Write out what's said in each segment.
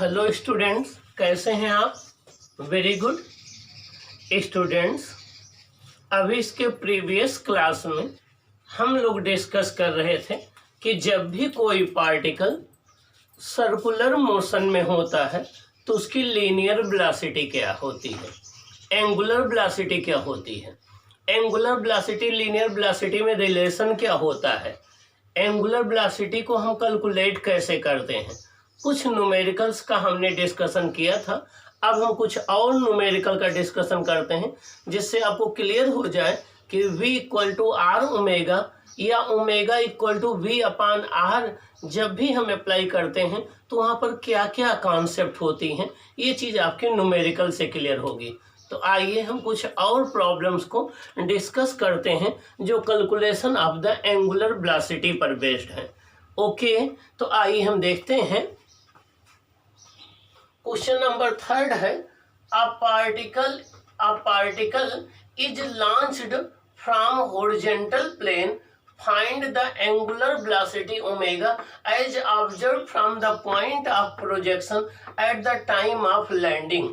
Hello students, कैसे हैं आप? Very good students. अभी इसके प्रीवियस क्लास में हम लोग डिस्कस कर रहे थे कि जब भी कोई पार्टिकल सर्कुलर मोशन में होता है तो उसकी लीनियर वेलोसिटी क्या होती है, एंगुलर वेलोसिटी क्या होती है, एंगुलर वेलोसिटी लीनियर वेलोसिटी में रिलेशन क्या होता है, एंगुलर वेलोसिटी को हम कैलकुलेट कैसे करते हैं। कुछ न्यूमेरिकल्स का हमने डिस्कशन किया था। अब हम कुछ और न्यूमेरिकल का डिस्कशन करते हैं जिससे आपको क्लियर हो जाए कि v equal to r omega या omega equal to v upon r जब भी हम अप्लाई करते हैं तो वहाँ पर क्या क्या कॉन्सेप्ट होती हैं, ये चीज़ आपके न्यूमेरिकल से क्लियर होगी। तो आइए हम कुछ और प्रॉब्लम्स को डिस्कस करते हैं जो calculation of the angular velocity पर बेस्ड है। ओके, तो आइए हम देखते हैं। क्वेश्चन नंबर 3 है, a particle is launched from horizontal plane, find the angular velocity omega as observe from the point of projection at the time of landing.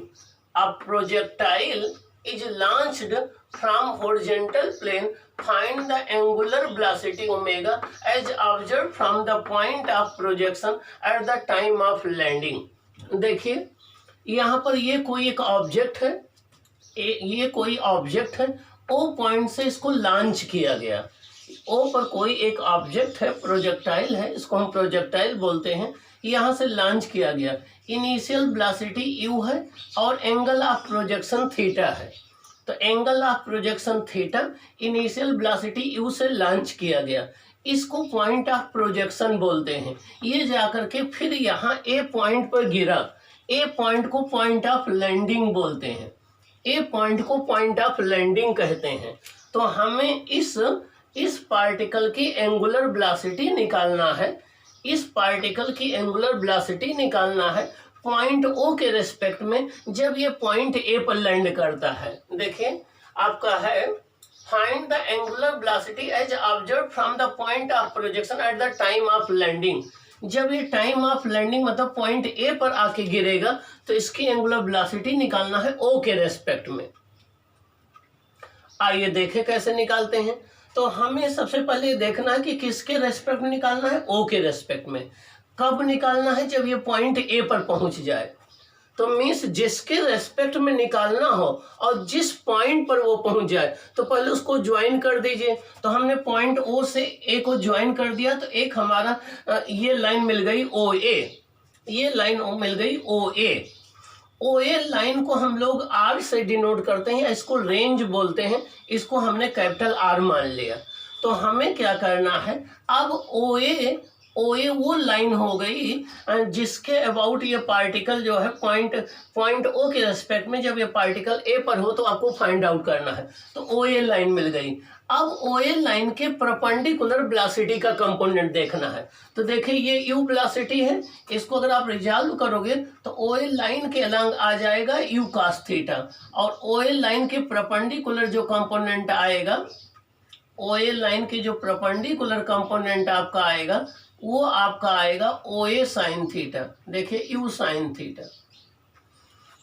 A projectile is launched from horizontal plane, find the angular velocity omega as observe from the point of projection at the time of landing. देखिए यहाँ पर ये कोई एक object है, ये कोई object है, ओ पॉइंट से इसको लॉन्च किया गया। ओ पर कोई एक ऑब्जेक्ट है, प्रोजेक्टाइल है, इसको हम प्रोजेक्टाइल बोलते हैं, यहाँ से लॉन्च किया गया। इनिशियल वेलोसिटी यू है और एंगल ऑफ प्रोजेक्शन थीटा है। तो angle of projection theta, initial velocity you से लॉन्च किया गया, इसको पॉइंट ऑफ प्रोजेक्शन बोलते हैं। ये जाकर के फिर यहाँ ए पॉइंट पर गिरा, ए पॉइंट को पॉइंट ऑफ लैंडिंग बोलते हैं, ए पॉइंट को पॉइंट ऑफ लैंडिंग कहते हैं। तो हमें इस पार्टिकल की एंगुलर वेलोसिटी निकालना है, इस पार्टिकल की एंगुलर वेलोसिटी निकालना है पॉइंट ओ के रेस्पेक्ट में जब ये पॉइंट ए पर लैंड करता है। देखिए आपका है, find the angular velocity as observe from the point of projection at the time of landing. जब ये टाइम ऑफ लैंडिंग मतलब पॉइंट ए पर आके गिरेगा तो इसकी एंगुलर वेलोसिटी निकालना है ओ के रेस्पेक्ट में। आइए देखें कैसे निकालते हैं। तो हमें सबसे पहले देखना है कि किसके रेस्पेक्ट में निकालना है, ओ के रेस्पेक्ट में। कब निकालना है? जब ये पॉइंट ए पर पहुंच जाए। तो मीन्स जिसके रेस्पेक्ट में निकालना हो और जिस पॉइंट पर वो पहुंच जाए तो पहले उसको ज्वाइन कर दीजिए। तो हमने पॉइंट ओ से ए को ज्वाइन कर दिया तो एक हमारा ये लाइन मिल गई ओ ए, ये लाइन मिल गई ओ ए। ओ ए लाइन को हम लोग आर से डिनोट करते हैं, इसको रेंज बोलते हैं, इसको हमने कैपिटल आर मान लिया। तो हमें क्या करना है, अब ओ ए वो लाइन हो गई जिसके अबाउट ये पार्टिकल जो है पॉइंट ओ के रेस्पेक्ट में जब ये पार्टिकल ए पर हो तो आपको फाइंड आउट करना है। तो ओ ए लाइन मिल गई। अब ओ ए लाइन के परपेंडिकुलर वेलोसिटी का कंपोनेंट देखना है। तो देखिए ये यू वेलोसिटी है, इसको अगर आप रिजॉल्व करोगे तो ओ ए लाइन के अलॉन्ग आ जाएगा यू कॉस थीटा, और ओ ए लाइन के परपेंडिकुलर जो कंपोनेंट आएगा, ओ ए लाइन के जो परपेंडिकुलर कंपोनेंट आपका आएगा वो आपका आएगा ओ ए साइन थीटा। देखिए यू साइन थीटा।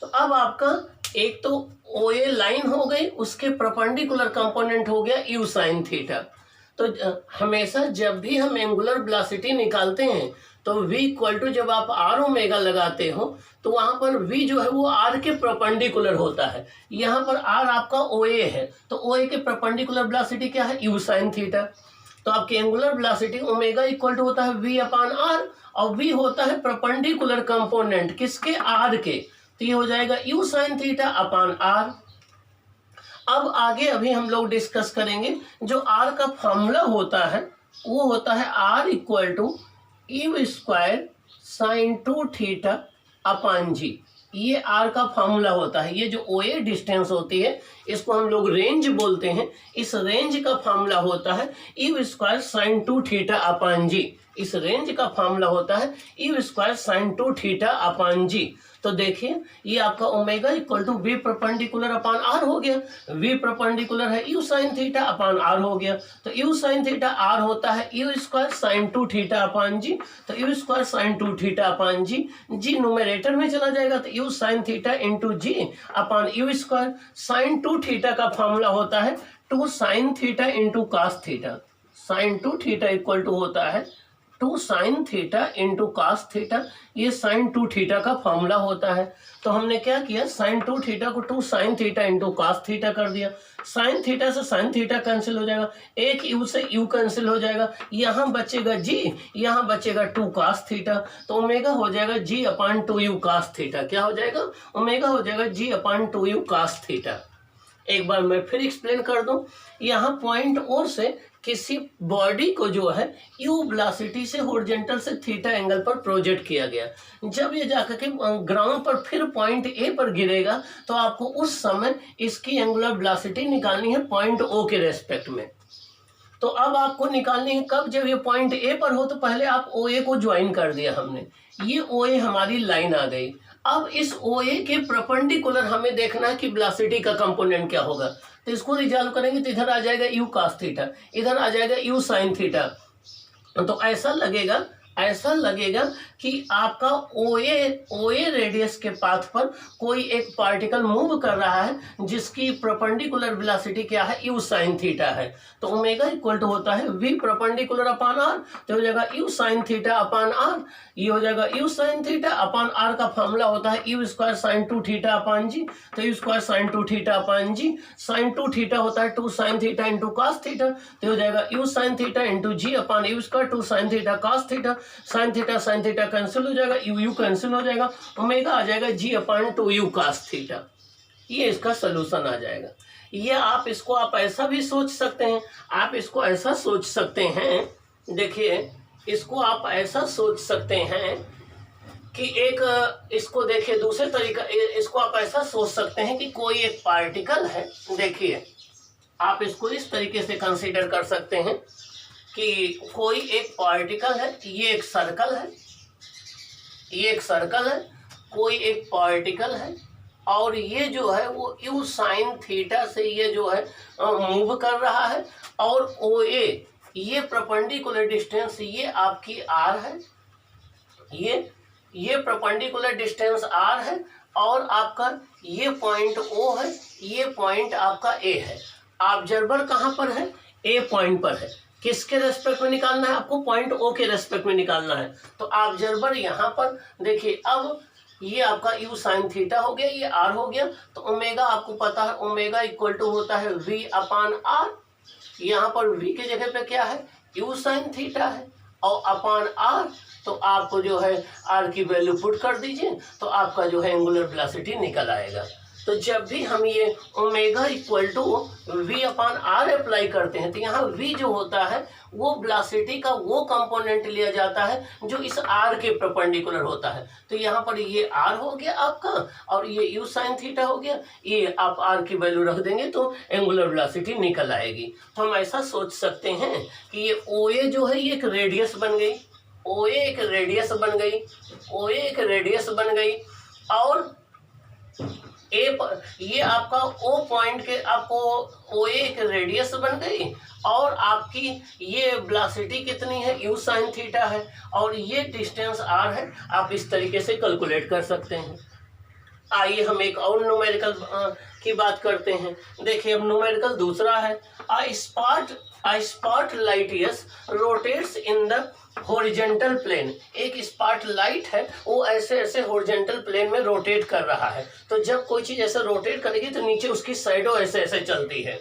तो अब आपका एक तो ओ ए लाइन हो गई, उसके परपेंडिकुलर कंपोनेंट हो गया यू साइन थीटा। तो हमेशा जब भी हम एंगुलर वेलोसिटी निकालते हैं तो v इक्वल टू, जब आप आर ओमेगा लगाते हो तो वहां पर v जो है वो r के परपेंडिकुलर होता है। यहाँ पर r आपका ओ ए है तो ओ ए के परपेंडिकुलर वेलोसिटी क्या है, यू साइन थीटा। तो आपकी angular velocity omega equal to होता है v अपान आर, और v होता है परपेंडिकुलर कंपोनेंट किसके, r के। तो ये हो जाएगा u sine theta upon R. अब आगे अभी हम लोग डिस्कस करेंगे जो r का फॉर्मूला होता है वो होता है r equal to u square sine 2 theta upon g. ये r का फॉर्मूला होता है। ये जो ओ ए डिस्टेंस होती है इसको हम लोग रेंज बोलते हैं। इस रेंज का फॉर्मूला होता है u square sine 2 theta upon g. इस रेंज का फॉर्मूला होता है u square sine 2 theta upon g. तो देखिए ये आपका omega equal to v perpendicular upon r हो गया। वी परपेंडिकुलर है u sine theta upon r हो गया। तो यू साइन थीटा आर होता है u square sine 2 theta upon g. तो u square sine 2 theta upon g, जी न्यूमरेटर में चला जाएगा तो u sine theta into g upon u square. Sine 2 theta का फॉर्मूला होता है 2 sine theta into cos theta. Sine 2 theta equal to होता है 2 sine theta into cos theta. ये साइन 2 थीटा का फॉर्मूला होता है। तो हमने क्या किया, साइन 2 थीटा को 2 sine theta into cos theta कर दिया। साइन थीटा से साइन थीटा कैंसिल हो जाएगा, एक यू से यू कैंसिल हो जाएगा, यहाँ बचेगा जी, यहाँ बचेगा 2 कास थीटा। तो ओमेगा हो जाएगा जी अपान 2 यू कास थीटा। क्या हो जाएगा, ओमेगा हो जाएगा जी अपान 2 यू कास थीटा। एक बार मैं फिर एक्सप्लेन कर दूं, यहाँ पॉइंट ओ से किसी बॉडी को जो है यू वेलोसिटी से हॉरिजॉन्टल से थीटा एंगल पर प्रोजेक्ट किया गया। जब ये जाकर के ग्राउंड पर फिर पॉइंट ए पर गिरेगा तो आपको उस समय इसकी एंगुलर वेलोसिटी निकालनी है पॉइंट ओ के रेस्पेक्ट में। तो अब आपको निकालनी है कब, जब ये पॉइंट ए पर हो। तो पहले आप ओ ए को ज्वाइन कर दिया हमने, ये ओ ए हमारी लाइन आ गई। अब इस ओ ए के परपेंडिकुलर हमें देखना है कि वेलोसिटी का कंपोनेंट क्या होगा। तो इसको रिजॉल्व करेंगे तो इधर आ जाएगा यू कास थीटा, इधर आ जाएगा यू साइन थीटा। तो ऐसा लगेगा कि आपका ओ ए रेडियस के पाथ पर कोई एक पार्टिकल मूव कर रहा है जिसकी परपेंडिकुलर वेलोसिटी क्या है, यू साइन थीटा है। तो ओमेगा इक्वल टू होता है वी परपेंडिकुलर अपान आर। तो हो जाएगा u sine theta upon r, ये हो जाएगा u sine theta upon r का फॉर्मूला होता है u square sine 2 theta upon g. तो u square sine 2 theta upon g, sine 2 theta होता है 2 sine theta into cos theta. तो हो जाएगा u sine theta into g upon u square 2 sine theta cos theta. Sine theta cancel हो जाएगा, you cancel हो जाएगा, ओमेगा आ जाएगा जी अपान 2 यू कास थीटा। ये इसका सोल्यूशन आ जाएगा। ये आप इसको आप ऐसा भी सोच सकते हैं, आप इसको ऐसा सोच सकते हैं, देखिए इसको आप ऐसा सोच सकते हैं कि एक इसको देखिए दूसरे तरीका, इसको आप ऐसा सोच सकते हैं कि कोई एक पार्टिकल है। देखिए आप इसको इस तरीके से कंसीडर कर सकते हैं कि कोई एक पार्टिकल है, ये एक सर्कल है, ये एक सर्कल है, कोई एक पार्टिकल है और ये जो है वो यू साइन थीटा से ये जो है मूव कर रहा है। और ओ ए ये परपेंडिकुलर डिस्टेंस ये आपकी आर है, ये परपेंडिकुलर डिस्टेंस आर है और आपका ये पॉइंट ओ है, ये पॉइंट आपका ए है। ऑब्जर्वर कहाँ पर है, ए पॉइंट पर है। किसके रेस्पेक्ट में निकालना है आपको, पॉइंट ओ के रेस्पेक्ट में निकालना है। तो ऑब्जर्वर यहाँ पर देखिए, अब ये आपका यू साइन थीटा हो गया, ये आर हो गया। तो ओमेगा आपको पता है, ओमेगा इक्वल टू होता है वी अपान आर। यहाँ पर वी के जगह पे क्या है, यू साइन थीटा है और अपान आर। तो आपको जो है आर की वैल्यू पुट कर दीजिए तो आपका जो है एंगुलर वेलोसिटी निकल आएगा। तो जब भी हम ये omega equal to v upon R apply करते हैं तो यहाँ वी जो होता है वो वेलोसिटी का वो कंपोनेंट लिया जाता है जो इस आर के परपेंडिकुलर होता है। तो यहाँ पर ये आर हो गया आपका और ये यू साइन थीटा हो गया, ये आप आर की वैल्यू रख देंगे तो एंगुलर वेलोसिटी निकल आएगी। तो हम ऐसा सोच सकते हैं कि ये ओ ए जो है ये एक रेडियस बन गई, ओ ए एक रेडियस बन गई, ओ ए एक रेडियस बन गई और ए पर ये आपका ओ पॉइंट के आपको ओ ए एक रेडियस बन गई और आपकी ये वेलोसिटी कितनी है, यू साइन थीटा है और ये डिस्टेंस आर है। आप इस तरीके से कैलकुलेट कर सकते हैं। आइए हम एक और न्यूमेरिकल की बात करते हैं। देखिए अब न्यूमेरिकल दूसरा है, a spot light rotates in the horizontal plane. एक स्पॉट लाइट है वो ऐसे ऐसे हॉरिजेंटल प्लेन में रोटेट कर रहा है। तो जब कोई चीज ऐसे रोटेट करेगी तो नीचे उसकी साइडों ऐसे ऐसे चलती है।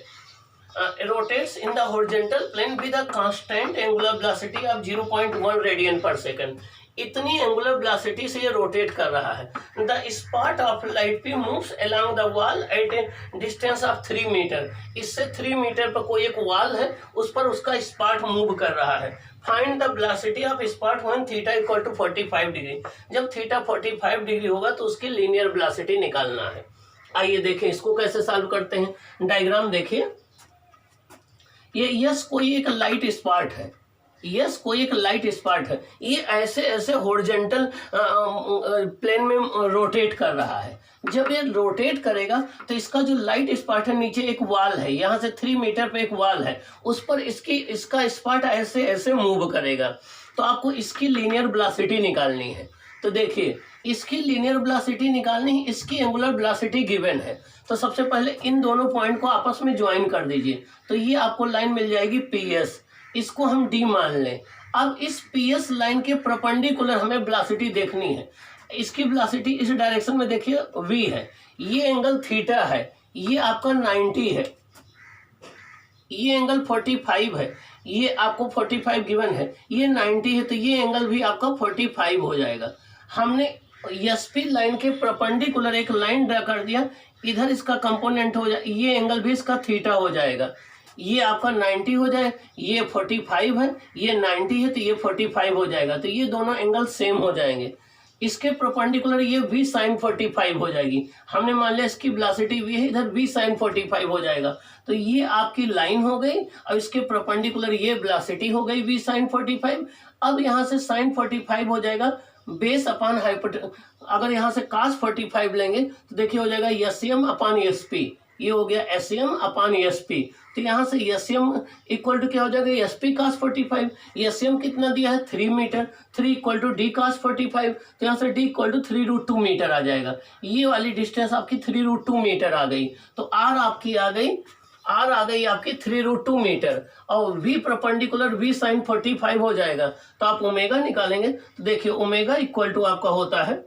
Rotates in the horizontal plane with a constant angular velocity of 0.1 radian per second. इतनी एंगुलर वेलोसिटी से ये रोटेट कर रहा है। The spot of light P moves along the wall at a distance of 3 metre. इससे 3 metre पर कोई एक वॉल है उस पर उसका स्पॉट मूव कर रहा है। Find the velocity of spot when theta equal to 45 degree. जब थीटा 45 डिग्री होगा तो उसकी लीनियर वेलोसिटी निकालना है। आइए देखें इसको कैसे सॉल्व करते हैं। डायग्राम देखिए, ये यस कोई एक लाइट स्पॉट है, यस, कोई एक लाइट स्पॉट है, ये ऐसे ऐसे हॉरिजॉन्टल प्लेन में रोटेट कर रहा है। जब ये रोटेट करेगा तो इसका जो लाइट स्पॉट है, नीचे एक वॉल है, यहाँ से 3 मीटर पे एक वॉल है, उस पर इसका स्पॉट ऐसे ऐसे मूव करेगा। तो आपको इसकी लीनियर वेलोसिटी निकालनी है। तो देखिए, इसकी लीनियर वेलोसिटी निकालनी है, इसकी एंगुलर वेलोसिटी गिवन है। तो सबसे पहले इन दोनों पॉइंट को आपस में ज्वाइन कर दीजिए, तो ये आपको लाइन मिल जाएगी PS, इसको हम D मान लें। अब इस PS लाइन के परपेंडिकुलर हमें वेलोसिटी देखनी है। इसकी वेलोसिटी इस डायरेक्शन में देखिए V है, ये एंगल थीटा है, ये आपका 90 है, ये एंगल 45 है, ये आपको 45 गिवन है, ये 90 है, तो ये एंगल भी आपका 45 हो जाएगा। हमने SP लाइन के परपेंडिकुलर एक लाइन ड्रा कर दिया, इधर इसका कंपोनेंट हो जाए, ये एंगल भी इसका थीटा हो जाएगा, ये आपका 90 हो जाए, ये 45 है, ये 90 है, तो ये 45 हो जाएगा। तो ये दोनों एंगल सेम हो जाएंगे। इसके परपेंडिकुलर ये V sin 45 हो जाएगी। हमने मान लिया इसकी वेलोसिटी V है, इधर V sin 45 हो जाएगा। तो ये आपकी लाइन हो गई और इसके परपेंडिकुलर ये वेलोसिटी हो गई V sin 45। अब यहाँ से sin 45 हो जाएगा बेस अपॉन अगर यहाँ से cos 45 लेंगे तो देखिए हो जाएगा SM अपॉन SP, ये हो गया SM अपॉन SP। तो यहाँ से SM इक्वल टू क्या हो जाएगा, SP cos 45। SM कितना दिया है, 3 metre, 3 equal to D cos 45, तो यहाँ से D इक्वल टू 3√2 मीटर आ जाएगा। ये वाली डिस्टेंस आपकी 3√2 मीटर आ गई। तो R आपकी आ गई, R आ गई आपकी 3√2 मीटर, और V परपेंडिकुलर V sin 45 हो जाएगा। तो आप ओमेगा निकालेंगे, तो देखिए ओमेगा इक्वल टू आपका होता है,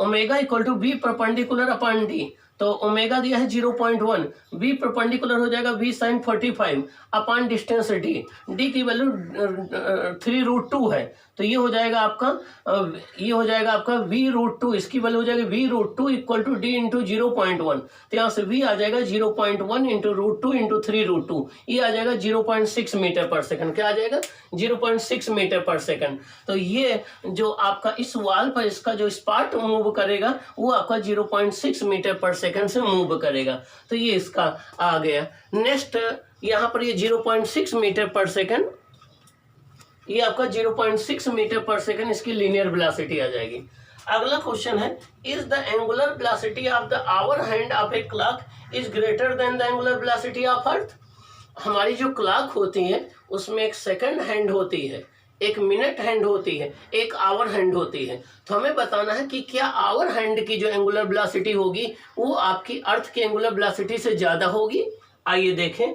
omega equal to V perpendicular upon D। तो ओमेगा दिया है 0.1, V परपेंडिकुलर हो जाएगा V sin 45 upon distance D की वैल्यू 3√2 है, तो ये हो जाएगा आपका V√2, इसकी वैल्यू हो जाएगी V√2 equal to D into 0.1। तो यहाँ से V आ जाएगा 0.1 इंटू √2 इंटू 3√2, ये आ जाएगा 0.6 मीटर पर सेकंड। क्या आ जाएगा, 0.6 मीटर पर सेकंड। तो ये जो आपका इस वॉल पर इसका जो स्पॉट मूव करेगा वो आपका 0.6 मीटर पर सेकंड से मूव करेगा। तो ये इसका आ गया। नेक्स्ट यहाँ पर ये 0.6 मीटर पर सेकंड, ये आपका 0.6 मीटर पर सेकंड इसकी लीनियर वेलोसिटी आ जाएगी। अगला क्वेश्चन है, is the angular velocity of the hour hand of a clock is greater than the angular velocity of earth. हमारी जो क्लॉक होती है उसमें एक सेकंड हैंड होती है, एक मिनट हैंड होती है, एक आवर हैंड होती है। तो हमें बताना है कि क्या आवर हैंड की जो एंगुलर वेलोसिटी होगी वो आपकी अर्थ की एंगुलर वेलोसिटी से ज़्यादा होगी। आइए देखें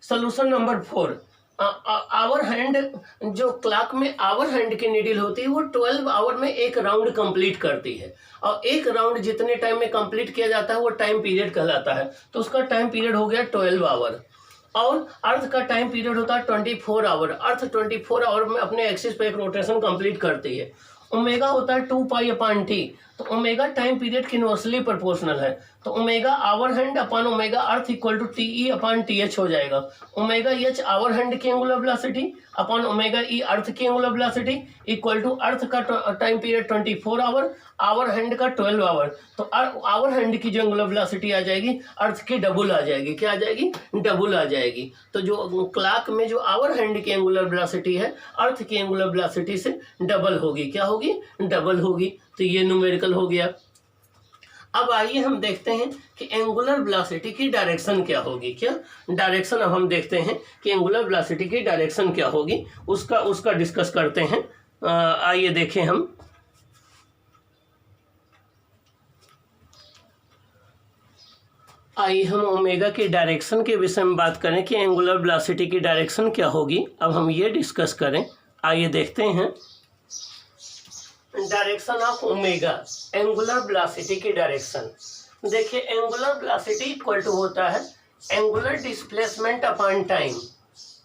सॉल्यूशन नंबर 4। आवर हैंड, जो क्लॉक में आवर हैंड की नीडल होती है वो 12 आवर में एक राउंड कंप्लीट करती है, और एक राउंड जितने टाइम में कंप्लीट किया जाता है वो टाइम पीरियड कहलाता है। तो उसका टाइम पीरियड हो गया 12 आवर। और अर्थ का टाइम पीरियड होता है 24 आवर। अर्थ 24 आवर में अपने एक्सिस पे एक रोटेशन कंप्लीट करती है। ओमेगा होता है 2 पाई अपॉन टी, तो ओमेगा टाइम पीरियड की इनवर्सली प्रोपोर्शनल है। तो omega hour hand upon omega earth equal to T upon T H हो जाएगा। ओमेगा एच आवर हैंड की angular velocity upon omega E earth की angular velocity equal to earth का time period 24 hour, hour hand का 12 our. तो our hand की जो angular velocity आ जाएगी अर्थ की डबल आ जाएगी। क्या आ जाएगी, डबल आ जाएगी। तो जो क्लॉक में जो आवर हैंड की एंगुलर वेलोसिटी है अर्थ की एंगुलर वेलोसिटी से डबल होगी। क्या होगी, डबल होगी। तो ये न्यूमेरिकल हो गया। अब आइए हम देखते हैं कि एंगुलर वेलोसिटी की डायरेक्शन क्या होगी। क्या डायरेक्शन, अब हम देखते हैं कि एंगुलर वेलोसिटी की डायरेक्शन क्या होगी, उसका डिस्कस करते हैं। आइए देखें हम। आइए हम ओमेगा की डायरेक्शन के विषय में बात करें कि एंगुलर वेलोसिटी की डायरेक्शन क्या होगी। अब हम ये डिस्कस करें। आइए देखते हैं direction of omega, angular velocity की डायरेक्शन। देखिए एंगुलर वेलोसिटी इक्वल टू होता है angular displacement upon time,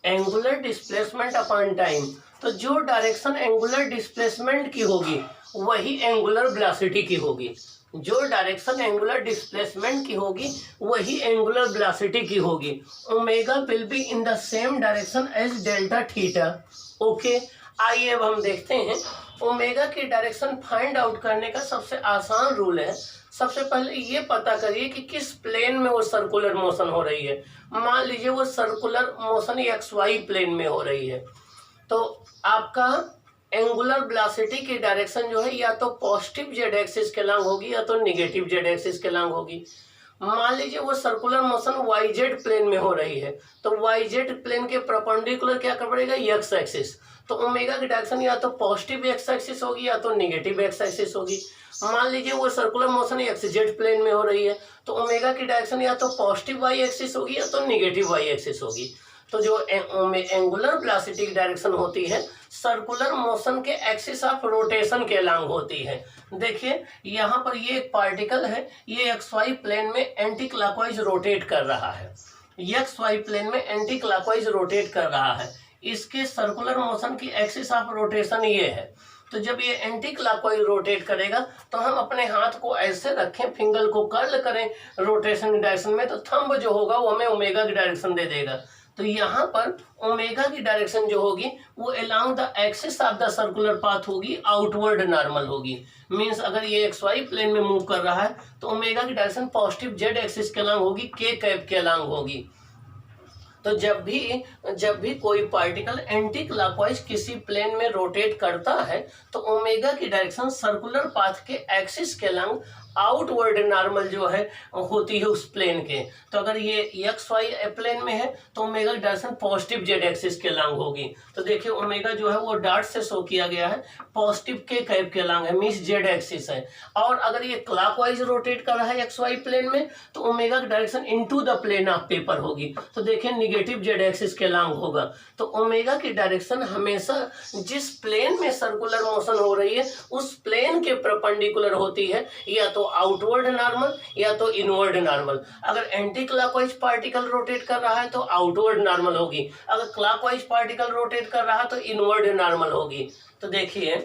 angular displacement upon time. तो जो डायरेक्शन एंगुलर डिस्प्लेसमेंट की होगी वही एंगुलर वेलोसिटी की होगी। जो डायरेक्शन एंगुलर डिस्प्लेसमेंट की होगी वही एंगुलर वेलोसिटी की होगी। Omega will be in the same direction as delta theta. Okay, आइए अब हम देखते हैं ओमेगा की डायरेक्शन फाइंड आउट करने का सबसे आसान रूल है। सबसे पहले ये पता करिए कि किस प्लेन में वो सर्कुलर मोशन हो रही है। मान लीजिए वो सर्कुलर मोशन XY प्लेन में हो रही है। तो आपका एंगुलर वेलोसिटी की डायरेक्शन जो है या तो पॉजिटिव जेड एक्सिस के लॉन्ग होगी या तो निगेटिव जेड एक्सिस के लॉन्ग होगी। मान लीजिए वो circular motion y z plane में हो रही है, तो वाई जेड प्लेन के परपेंडिकुलर क्या कर पड़ेगा, एक्स एक्सिस। तो ओमेगा की डायरेक्शन या तो पॉजिटिव एक्स एक्सिस होगी या तो निगेटिव एक्स एक्सिस होगी। मान लीजिए वो circular motion x z plane में हो रही है, तो ओमेगा की डायरेक्शन या तो पॉजिटिव वाई एक्सिस होगी या तो निगेटिव वाई एक्सिस होगी। तो जो एंगुलर वेलोसिटी की डायरेक्शन होती है सर्कुलर मोशन के एक्सिस ऑफ रोटेशन के अलॉन्ग होती है। देखिए यहाँ पर ये एक पार्टिकल है, ये एक्स वाई प्लेन में एंटी क्लॉकवाइज रोटेट कर रहा है, एक्स वाई प्लेन में एंटी क्लॉकवाइज रोटेट कर रहा है। इसके सर्कुलर मोशन की एक्सिस ऑफ रोटेशन ये है। तो जब ये एंटी क्लॉकवाइज रोटेट करेगा तो हम अपने हाथ को ऐसे रखें, फिंगर को कर्ल करें रोटेशन की डायरेक्शन में, तो थंब जो होगा वो हमें ओमेगा की डायरेक्शन दे देगा। तो यहाँ पर ओमेगा की डायरेक्शन जो होगी वो along the axis of the circular path होगी, आउटवर्ड नॉर्मल होगी। मींस अगर ये एक्स वाई प्लेन में मूव कर रहा है तो ओमेगा की डायरेक्शन पॉजिटिव जेड एक्सिस के अलॉन्ग होगी, के कैप के अलॉन्ग होगी। तो जब भी कोई पार्टिकल एंटी क्लॉकवाइज किसी प्लेन में रोटेट करता है तो ओमेगा की डायरेक्शन सर्कुलर पाथ के एक्सिस के अलॉन्ग आउटवर्ड नॉर्मल जो है होती है उस प्लेन के। तो अगर ये एक्स वाई प्लेन में है तो ओमेगा की डायरेक्शन पॉजिटिव जेड एक्सिस के अलॉन्ग होगी। तो देखिए ओमेगा जो है वो डॉट से शो किया गया है, पॉजिटिव के कैप के अलॉन्ग है, मींस जेड एक्सिस है। और अगर ये क्लॉकवाइज रोटेट कर रहा है एक्स वाई प्लेन में तो ओमेगा की direction into the plane of paper होगी। तो देखिए निगेटिव जेड एक्सिस के अलॉन्ग होगा। तो ओमेगा की डायरेक्शन हमेशा जिस प्लेन में सर्कुलर मोशन हो रही है उस प्लेन के परपेंडिकुलर होती है, या तो आउटवर्ड नॉर्मल या तो इनवर्ड नॉर्मल। अगर एंटी क्लॉकवाइज पार्टिकल रोटेट कर रहा है तो आउटवर्ड नॉर्मल होगी, अगर क्लॉकवाइज पार्टिकल रोटेट कर रहा है तो इनवर्ड नॉर्मल होगी। तो देखिए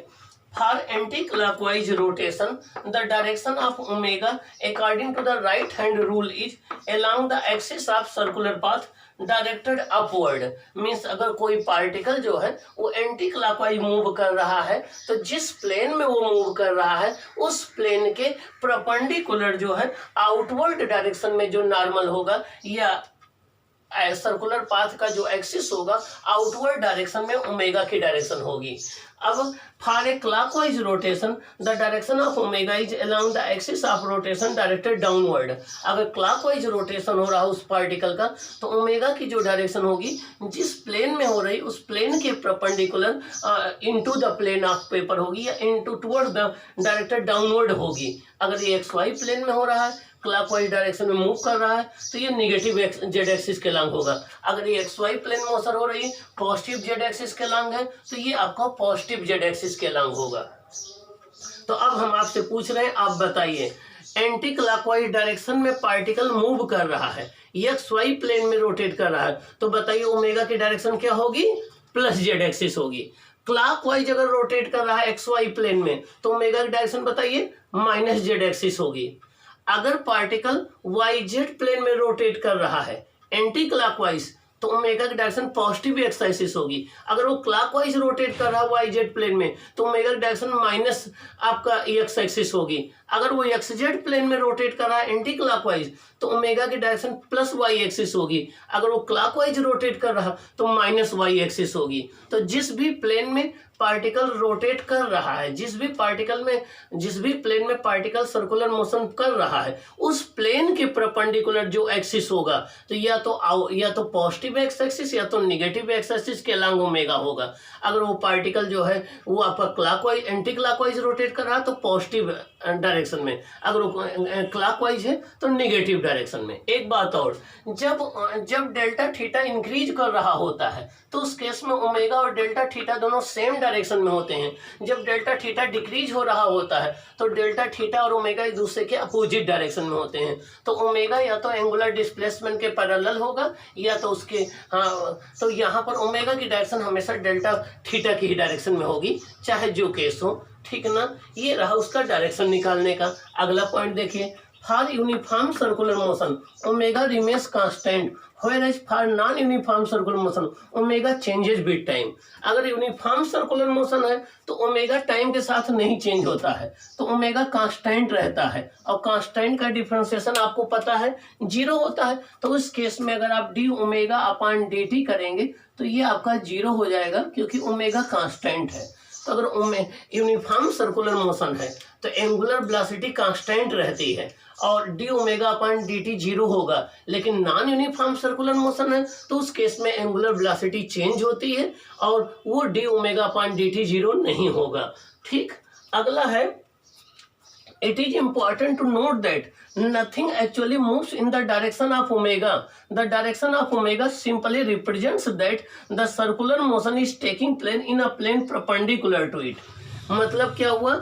for anti clockwise rotation the direction of omega according to the right hand rule is along the axis of circular path directed upward. Means अगर कोई पार्टिकल जो है वो एंटी क्लॉकवाइज मूव कर रहा है तो जिस प्लेन में वो मूव कर रहा है उस प्लेन के परपेंडिकुलर जो है आउटवर्ड डायरेक्शन में जो नॉर्मल होगा या सर्कुलर पाथ का जो एक्सिस होगा आउटवर्ड डायरेक्शन में ओमेगा की डायरेक्शन होगी। अब for a clockwise rotation the direction of omega is along the axis of rotation directed downward. अगर क्लॉकवाइज रोटेशन हो रहा है उस पार्टिकल का तो ओमेगा की जो डायरेक्शन होगी जिस प्लेन में हो रही उस प्लेन के perpendicular into the plane of paper होगी या into toward the directed downward होगी। अगर ये एक्स वाई प्लेन में हो रहा है क्लॉकवाइज डायरेक्शन में मूव कर रहा है तो ये निगेटिव जेड एक्सिस के लॉन्ग होगा। अगर ये एक्स वाई प्लेन मोशन हो रही है पॉजिटिव जेड एक्सिस के लॉन्ग है तो ये आपका पॉजिटिव जेड एक्सिस के लॉन्ग होगा। तो अब हम आपसे पूछ रहे हैं, आप बताइए एंटी क्लॉकवाइज डायरेक्शन में पार्टिकल मूव कर रहा है, एक्स वाई प्लेन में रोटेट कर रहा है, तो बताइए ओमेगा की डायरेक्शन क्या होगी, प्लस जेड एक्सिस होगी। क्लॉकवाइज अगर रोटेट कर रहा है एक्स वाई प्लेन में तो ओमेगा की डायरेक्शन बताइए माइनस जेड एक्सिस होगी। अगर पार्टिकल वाई जेड प्लेन में रोटेट कर रहा है एंटी क्लॉकवाइज तो ओमेगा की डायरेक्शन पॉजिटिव एक्स एक्सिस होगी। अगर वो क्लॉकवाइज रोटेट कर रहा है वाई जेड प्लेन में तो ओमेगा की डायरेक्शन माइनस आपका एक्स एक्सिस होगी। अगर वो एक्स जेड प्लेन में रोटेट कर रहा है एंटी क्लॉकवाइज तो ओमेगा की डायरेक्शन प्लस वाई एक्सिस होगी। अगर वो क्लॉकवाइज रोटेट कर रहा तो माइनस वाई एक्सिस होगी। तो जिस भी प्लेन में पार्टिकल रोटेट कर रहा है, जिस भी प्लेन में पार्टिकल सर्कुलर मोशन कर रहा है उस प्लेन के परपेंडिकुलर जो एक्सिस होगा तो या तो पॉजिटिव एक्स एक्सिस या तो निगेटिव एक्स एक्सिस के अलॉन्ग ओमेगा होगा। अगर वो पार्टिकल जो है वो आपका क्लॉकवाइज एंटी क्लॉकवाइज रोटेट कर रहा है तो पॉजिटिव डायरेक्शन में, अगर वो क्लॉकवाइज है तो निगेटिव डायरेक्शन में। एक बात और, जब डेल्टा थीटा इंक्रीज कर रहा होता है तो उस केस में ओमेगा और डेल्टा थीटा दोनों सेम डायरेक्शन में होते हैं। जब डेल्टा थीटा डिक्रीज हो रहा होता है तो डेल्टा थीटा और ओमेगा एक दूसरे के अपोजिट डायरेक्शन में होते हैं। तो ओमेगा या तो एंगुलर डिस्प्लेसमेंट के पैरेलल होगा या तो उसके तो यहाँ पर ओमेगा की डायरेक्शन हमेशा डेल्टा थीटा की ही डायरेक्शन में होगी, चाहे जो केस हो, ठीक ना। ये रहा उसका डायरेक्शन निकालने का। अगला पॉइंट देखिए, for uniform circular motion omega remains constant, whereas for non uniform circular motion omega changes with time. अगर यूनिफॉर्म सर्कुलर मोशन है तो ओमेगा टाइम के साथ नहीं चेंज होता है, तो ओमेगा कांस्टेंट रहता है, और कांस्टेंट का डिफरेंशिएशन आपको पता है 0 होता है। तो उस केस में अगर आप D omega upon D T करेंगे तो ये आपका 0 हो जाएगा, क्योंकि ओमेगा कांस्टेंट है। तो अगर यूनिफॉर्म सर्कुलर मोशन है तो एंगुलर वेलोसिटी कांस्टेंट रहती है और D omega upon D T 0 होगा। लेकिन नॉन यूनिफॉर्म सर्कुलर मोशन है तो उस केस में एंगुलर वेलोसिटी चेंज होती है और वो D omega upon D T 0 नहीं होगा। ठीक, अगला है, it is important to note that nothing actually moves in the direction of omega. The direction of omega simply represents that the circular motion is taking place in a plane perpendicular to it. मतलब क्या हुआ,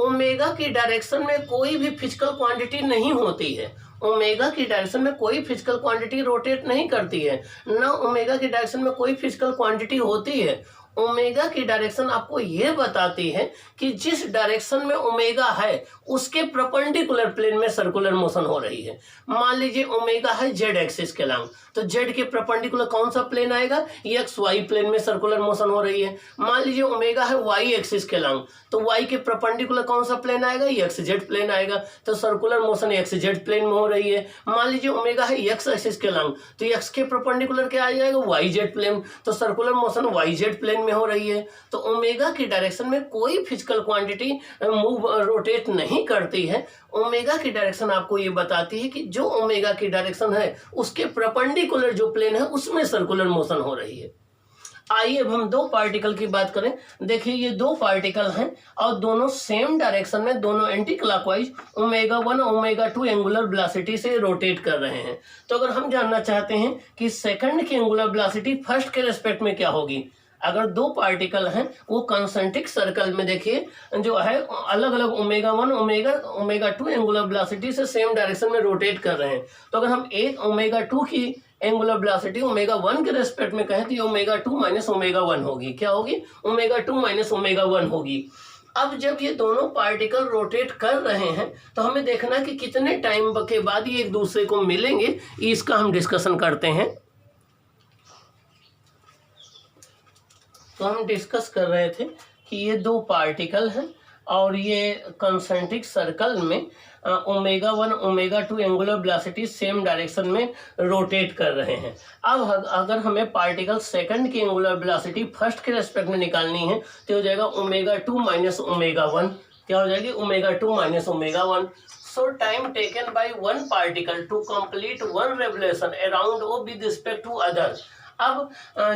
omega की direction में कोई भी physical quantity नहीं होती है। ओमेगा की डायरेक्शन में कोई फिजिकल क्वांटिटी रोटेट नहीं करती है, ना ओमेगा की डायरेक्शन में कोई फिजिकल क्वांटिटी होती है। ओमेगा की डायरेक्शन आपको यह बताती है कि जिस डायरेक्शन में ओमेगा है उसके परपेंडिकुलर प्लेन में सर्कुलर मोशन हो रही है। मान लीजिए ओमेगा है जेड एक्सिस के लंग, तो जेड के परपेंडिकुलर कौन सा प्लेन आएगा, एक्स वाई प्लेन में सर्कुलर मोशन हो रही है। मान लीजिए ओमेगा है वाई एक्सिस के लंग, तो वाई के परपेंडिकुलर कौन सा प्लेन आएगा, एक्स जेड प्लेन आएगा, तो circular motion x z plane में हो रही है। मान लीजिए ओमेगा है एक्स एक्सिस के लंग, तो एक्स के परपेंडिकुलर क्या आ जाएगा, वाई जेड प्लेन, तो circular motion y z plane में हो रही है। तो ओमेगा की डायरेक्शन में कोई फिजिकल क्वांटिटी मूव रोटेट नहीं करती है। ओमेगा की डायरेक्शन आपको ये बताती है कि जो ओमेगा की डायरेक्शन है उसके परपेंडिकुलर जो प्लेन है उसमें सर्कुलर मोशन हो रही है। आइए अब हम दो पार्टिकल की बात करें। देखिए ये दो पार्टिकल हैं और दोनों सेम डायरेक्शन में, दोनों anti clockwise omega 1 omega 2 angular velocity से रोटेट कर रहे हैं। तो अगर हम जानना चाहते हैं कि सेकंड की एंगुलर वेलोसिटी फर्स्ट के रेस्पेक्ट में क्या होगी, अगर दो पार्टिकल हैं वो कंसेंट्रिक सर्कल में देखिए जो है अलग अलग ओमेगा 1 ओमेगा 2 एंगुलर वेलोसिटी से सेम डायरेक्शन में रोटेट कर रहे हैं, तो अगर हम एक ओमेगा 2 की एंगुलर वेलोसिटी ओमेगा 1 के रेस्पेक्ट में कहें तो ये ओमेगा 2 माइनस ओमेगा 1 होगी। क्या होगी, ओमेगा 2 माइनस ओमेगा 1 होगी। अब जब ये दोनों पार्टिकल रोटेट कर रहे हैं तो हमें देखना कि कितने टाइम के बाद ये एक दूसरे को मिलेंगे, इसका हम डिस्कशन करते हैं। तो हम डिस्कस कर रहे थे कि ये दो पार्टिकल हैं और ये कंसेंट्रिक सर्कल में omega 1 omega 2 angular velocity same direction में रोटेट कर रहे हैं। अब अगर हमें पार्टिकल सेकंड की एंगुलर वेलोसिटी फर्स्ट के रेस्पेक्ट में निकालनी है तो हो जाएगा ओमेगा 2 माइनस ओमेगा 1। क्या हो जाएगी, omega 2 minus omega 1। So time taken by one particle to complete one revolution around O with respect to other. अब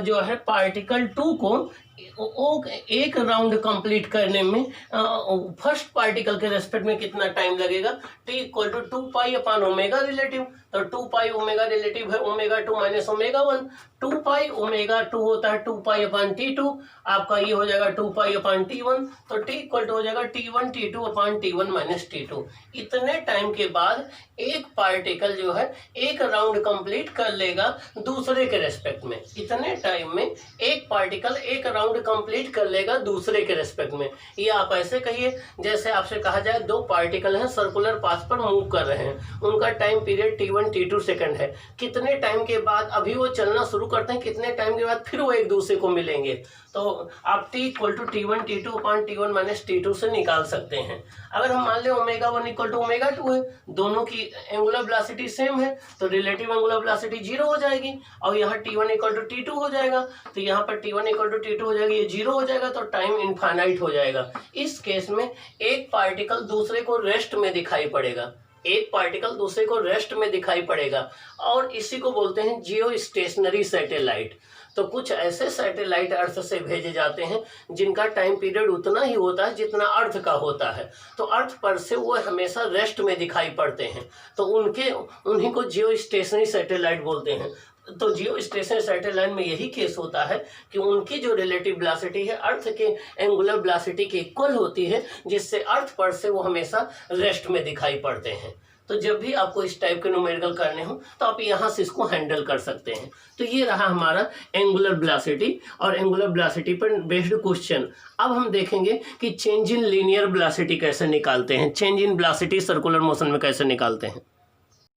जो है पार्टिकल 2 को एक राउंड कंप्लीट करने में फर्स्ट पार्टिकल के रेस्पेक्ट में कितना टाइम लगेगा, t equal to 2 pi upon omega relative. तो 2 पाई ओमेगा रिलेटिव है omega 2 minus omega 1। 2 pi omega 2 होता है 2 पाई अपॉन t2, आपका ये हो जाएगा 2 पाई अपॉन t1। तो t इक्वल टू हो जाएगा t1 t2 upon t1 minus t2। इतने टाइम के बाद एक पार्टिकल जो है एक राउंड कंप्लीट कर लेगा दूसरे के रेस्पेक्ट में। इतने टाइम में एक पार्टिकल एक राउंड कंप्लीट कर लेगा दूसरे के रेस्पेक्ट में। ये आप ऐसे कहिए जैसे आपसे कहा जाए दो पार्टिकल हैं सर्कुलर पाथ पर मूव कर रहे हैं, उनका time period t1 t2 second है। कितने टाइम के बाद अभी वो चलना शुरू करते हैं, कितने टाइम के बाद फिर वो एक दूसरे को मिलेंगे, तो आप t equal to t1 t2 upon t1 minus t2 से निकाल सकते हैं। अगर हम मान लें ओमेगा 1 इक्वल टू ओमेगा 2 है, दोनों की एंगुलर वेलोसिटी सेम है तो रिलेटिव एंगुलर वेलोसिटी 0 हो जाएगी और यहाँ t1 इक्वल टू t2 हो जाएगा, तो यहाँ पर t1 इक्वल टू t2 हो जाएगी, ये 0 हो जाएगा, तो टाइम इनफाइनाइट हो जाएगा। इस केस में एक पार्टिकल दूसरे को रेस्ट में दिखाई पड़ेगा, एक पार्टिकल दूसरे को रेस्ट में दिखाई पड़ेगा और इसी को बोलते हैं जियो स्टेशनरी सैटेलाइट। तो कुछ ऐसे सैटेलाइट अर्थ से भेजे जाते हैं जिनका टाइम पीरियड उतना ही होता है जितना अर्थ का होता है, तो अर्थ पर से वो हमेशा रेस्ट में दिखाई पड़ते हैं, तो उन्हीं को जियो स्टेशनरी सैटेलाइट बोलते हैं। तो जियो स्टेशनरी सैटेलाइट में यही केस होता है कि उनकी जो रिलेटिव वेलोसिटी है अर्थ के एंगुलर वेलोसिटी के इक्वल होती है, जिससे अर्थ पर से वो हमेशा रेस्ट में दिखाई पड़ते हैं। तो जब भी आपको इस टाइप के न्यूमेरिकल करने हो तो आप यहाँ से इसको हैंडल कर सकते हैं। तो ये रहा हमारा एंगुलर वेलोसिटी और एंगुलर वेलोसिटी पर बेस्ड क्वेश्चन। अब हम देखेंगे कि चेंज इन लीनियर वेलोसिटी कैसे निकालते हैं, change in velocity circular motion में कैसे निकालते हैं।